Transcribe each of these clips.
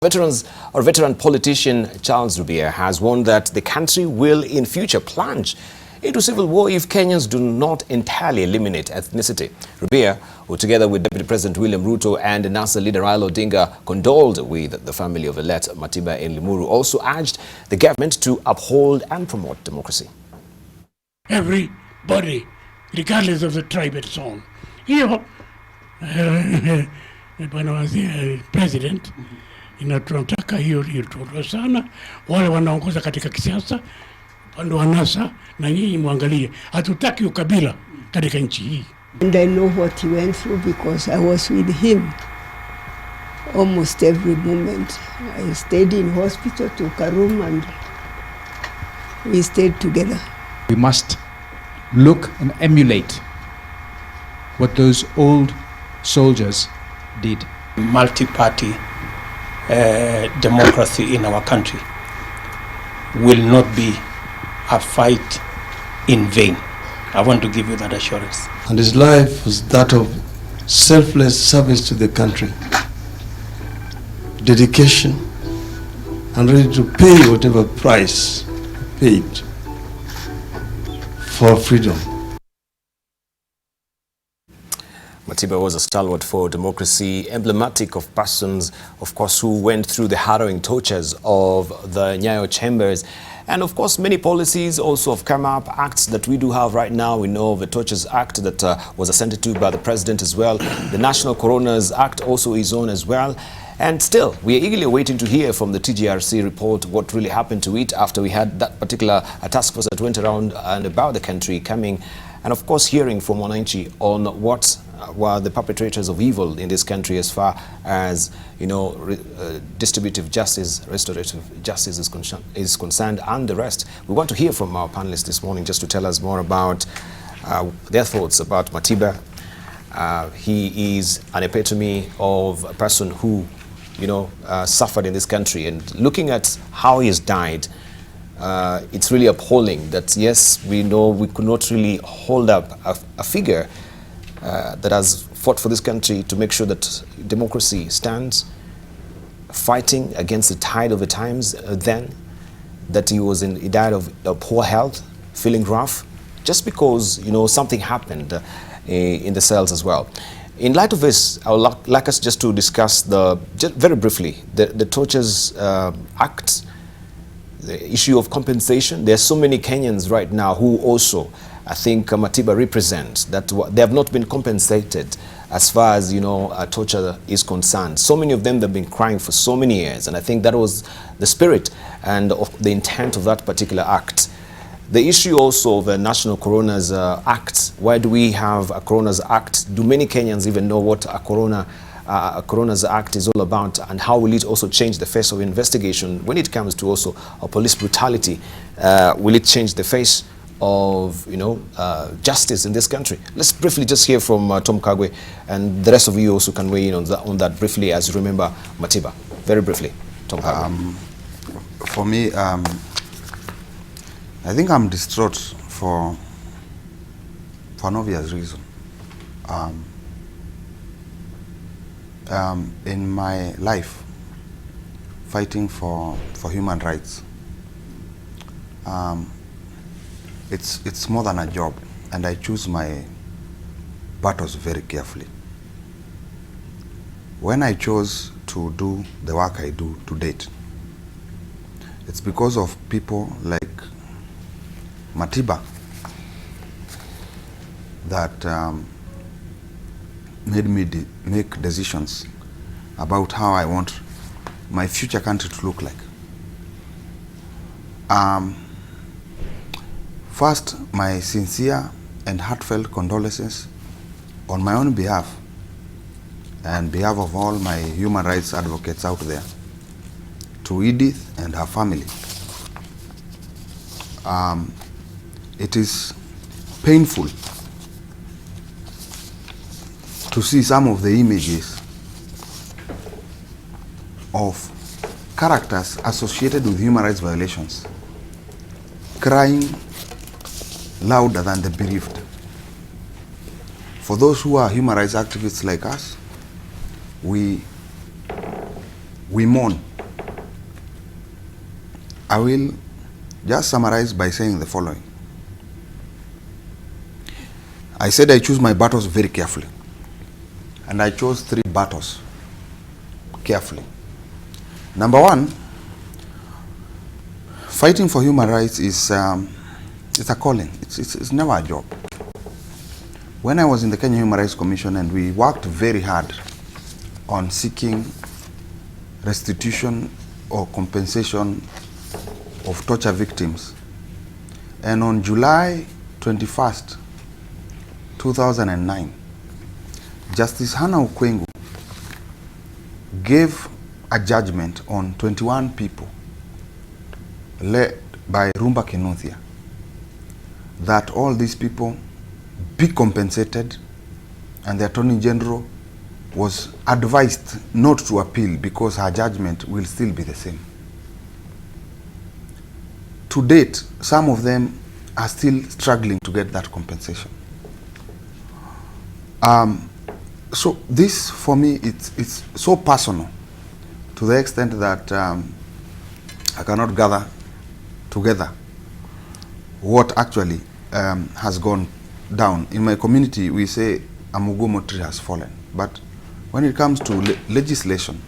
Veteran politician Charles Rubia has warned that the country will in future plunge into civil war if Kenyans do not entirely eliminate ethnicity. Rubia, who together with Deputy President William Ruto and NASA leader Raila Odinga condoled with the family of elect Matiba in Limuru, also urged the government to uphold and promote democracy. Everybody, regardless of the tribe and so on. President, tunataka hiyo tuondoe sana wale wanaongoza katika kisiasa upande wa NASA, na nyinyi muangalie, hatutaki ukabila katika nchi hii. And I know what he went through because I was with him almost every moment. I stayed in hospital, took a room, and we stayed together. We must look and emulate what those old soldiers did. Multi-party democracy in our country will not be a fight in vain. I want to give you that assurance. And his life was that of selfless service to the country, dedication, and ready to pay whatever price paid for freedom. Matiba was a stalwart for democracy, emblematic of persons, of course, who went through the harrowing tortures of the Nyayo chambers. And of course, many policies also have come up, acts that we do have right now. We know of the Tortures Act that was assented to by the president as well. The National Coroner's Act also is on as well. And still, we are eagerly waiting to hear from the TGRC report what really happened to it after we had that particular task force that went around and about the country coming. And of course, hearing from Wananchi on what were the perpetrators of evil in this country as far as, you know, distributive justice, restorative justice is concerned, and the rest. We want to hear from our panelists this morning just to tell us more about their thoughts about Matiba. He is an epitome of a person who, you know, suffered in this country. And looking at how he has died, it's really appalling that, yes, we know we could not really hold up a figure that has fought for this country to make sure that democracy stands, fighting against the tide of the times then, that he died of poor health, feeling rough, just because, you know, something happened in the cells as well. In light of this, I would like us just to discuss very briefly, the Tortures Act, the issue of compensation. There are so many Kenyans right now who also, I think, Matiba represents, that they have not been compensated as far as, you know, torture is concerned. So many of them have been crying for so many years, and I think that was the spirit and of the intent of that particular act. The issue also of the National Coroner's Act. Why do we have a Coroner's Act? Do many Kenyans even know what a Coroner's Act is all about, and how will it also change the face of investigation when it comes to also police brutality? Will it change the face of, you know, justice in this country? Let's briefly just hear from Tom Kagwe, and the rest of you also can weigh in on that briefly as you remember Matiba. Very briefly, Tom Kagwe. For me, I think I'm distraught for an obvious reason. In my life, fighting for human rights, it's more than a job, and I choose my battles very carefully. When I chose to do the work I do to date, it's because of people like Matiba that made me make decisions about how I want my future country to look like. First, my sincere and heartfelt condolences on my own behalf and behalf of all my human rights advocates out there to Edith and her family. It is painful to see some of the images of characters associated with human rights violations crying louder than the bereaved. For those who are human rights activists like us, we mourn I will just summarize by saying the following. I said I choose my battles very carefully. And I chose 3 battles carefully. Number 1, fighting for human rights is it's a calling. It's never a job. When I was in the Kenya Human Rights Commission and we worked very hard on seeking restitution or compensation of torture victims, and on July 21st, 2009, Justice Hannah Okwengu gave a judgment on 21 people led by Rumba Kinuthia that all these people be compensated, and the Attorney General was advised not to appeal because her judgment will still be the same. To date, some of them are still struggling to get that compensation. So this, for me, it's so personal to the extent that I cannot gather together what actually has gone down. In my community, we say a mugumo tree has fallen. But when it comes to legislation,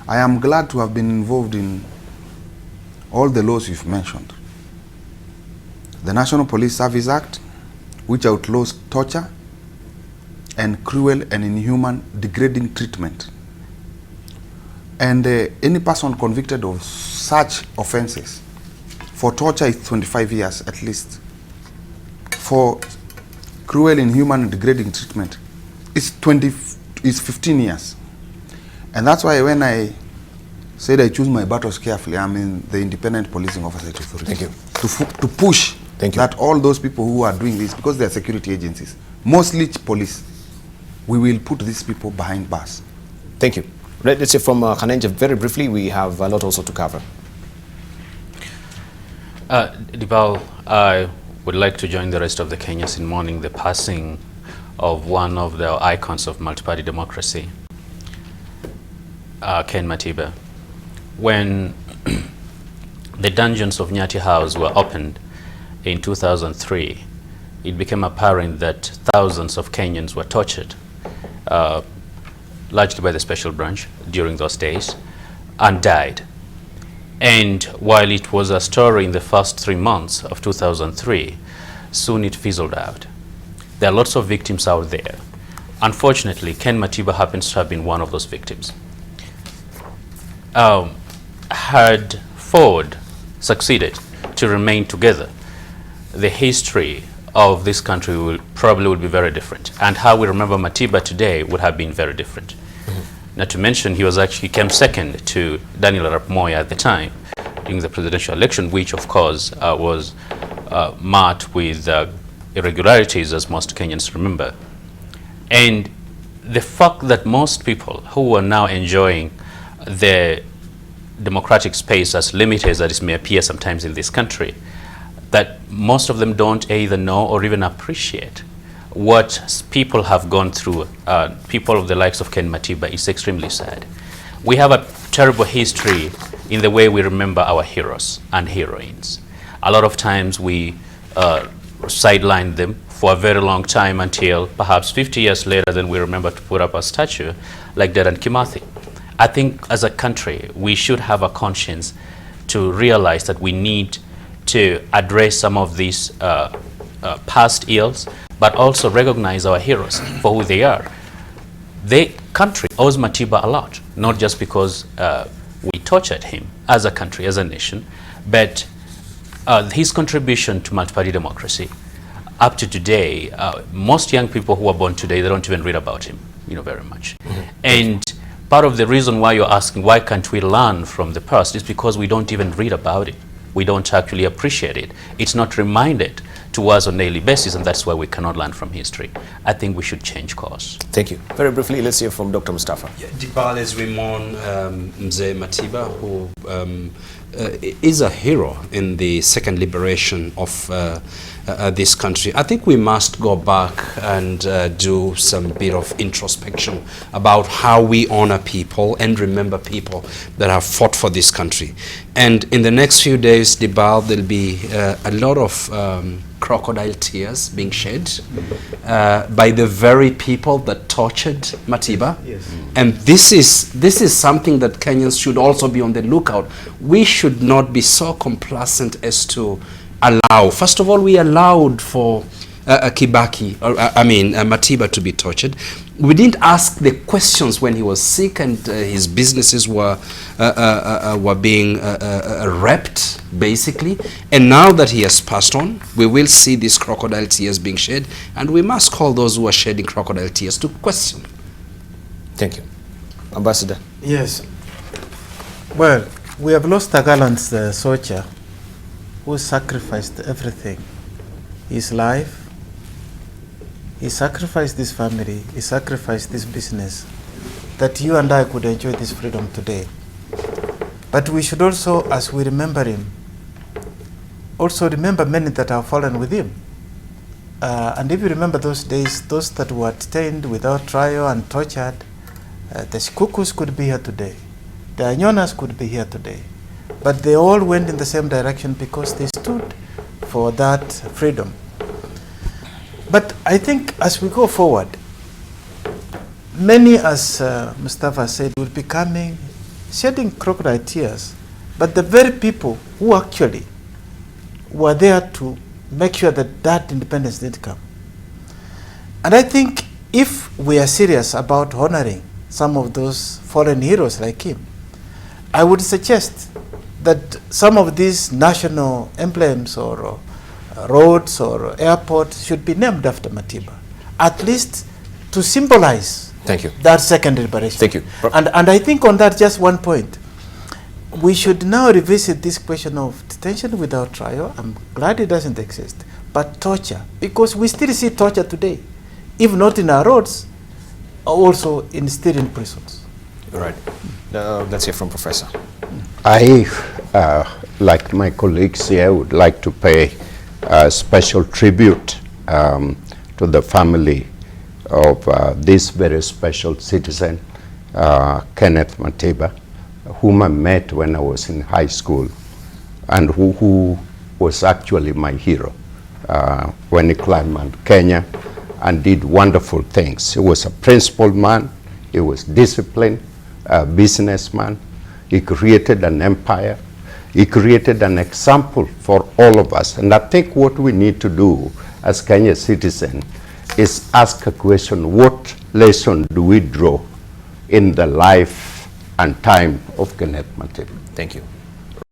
I am glad to have been involved in all the laws you've mentioned. The National Police Service Act, which outlaws torture and cruel and inhuman degrading treatment. And any person convicted of such offenses, for torture is 25 years at least. For cruel, inhuman, and degrading treatment, it's 15 years. And that's why when I said I choose my battles carefully, I'm in the Independent Policing Oversight Authority. Thank you. To push Thank you. that all those people who are doing this, because they are security agencies, mostly police, we will put these people behind bars. Thank you. Let's hear from Khannenje very briefly. We have a lot also to cover. Debarl, I would like to join the rest of the Kenyans in mourning the passing of one of the icons of multi-party democracy, Kenneth Matiba. When the dungeons of Nyati House were opened in 2003, it became apparent that thousands of Kenyans were tortured, largely by the special branch during those days, and died. And while it was a story in the first 3 months of 2003, soon it fizzled out. There are lots of victims out there. Unfortunately, Kenneth Matiba happens to have been one of those victims. Had Ford succeeded to remain together, the history of this country would be very different, and how we remember Matiba today would have been very different. Not to mention, he came second to Daniel Arap Moi at the time during the presidential election, which of course was marked with irregularities, as most Kenyans remember. And the fact that most people who are now enjoying the democratic space, as limited as it may appear sometimes in this country, that most of them don't either know or even appreciate what people have gone through, people of the likes of Kenneth Matiba, is extremely sad. We have a terrible history in the way we remember our heroes and heroines. A lot of times we sideline them for a very long time until perhaps 50 years later, then we remember to put up a statue like Dedan Kimathi. I think as a country, we should have a conscience to realize that we need to address some of these past ills, but also recognize our heroes for who they are. The country owes Matiba a lot, not just because we tortured him as a country, as a nation, but his contribution to multi-party democracy. Up to today, most young people who are born today, they don't even read about him, very much. And part of the reason why you're asking why can't we learn from the past is because we don't even read about it. We don't actually appreciate it. It's not reminded to us on a daily basis, and that's why we cannot learn from history. I think we should change course. Thank you. Very briefly, let's hear from Dr. Mustafa. Yeah, Debarl, as we mourn Mzee Matiba, who is a hero in the second liberation of this country. I think we must go back and do some bit of introspection about how we honor people and remember people that have fought for this country. And in the next few days, Debarl, there'll be a lot of crocodile tears being shed by the very people that tortured Matiba. Yes. And this is something that Kenyans should also be on the lookout. We should not be so complacent as to allow. First of all, we allowed for Matiba to be tortured. We didn't ask the questions when he was sick and his businesses were being wrecked, basically. And now that he has passed on, we will see these crocodile tears being shed, and we must call those who are shedding crocodile tears to question. Thank you. Ambassador. Yes. Well, we have lost a gallant soldier who sacrificed everything. His life, he sacrificed this family, he sacrificed this business, that you and I could enjoy this freedom today. But we should also, as we remember him, also remember many that have fallen with him. And if you remember those days, those that were detained without trial and tortured, the Shikukus could be here today. The Anyonas could be here today. But they all went in the same direction because they stood for that freedom. But I think as we go forward, many, as Mustafa said, will be coming, shedding crocodile tears. But the very people who actually were there to make sure that that independence did come. And I think if we are serious about honoring some of those fallen heroes like him, I would suggest that some of these national emblems or roads or airports should be named after Matiba, at least to symbolize that second liberation. Thank you. And I think on that, just one point, we should now revisit this question of detention without trial. I'm glad it doesn't exist, but torture, because we still see torture today, if not in our roads, also still in prisons. Right. Let's hear from Professor. I, like my colleagues here, would like to pay a special tribute to the family of this very special citizen, Kenneth Matiba, whom I met when I was in high school, and who was actually my hero when he climbed Mount Kenya and did wonderful things. He was a principled man, he was disciplined, a businessman, he created an empire, he created an example for all of us. And I think what we need to do as Kenya citizens is ask a question: what lesson do we draw in the life and time of Kenneth Matiba? Thank you.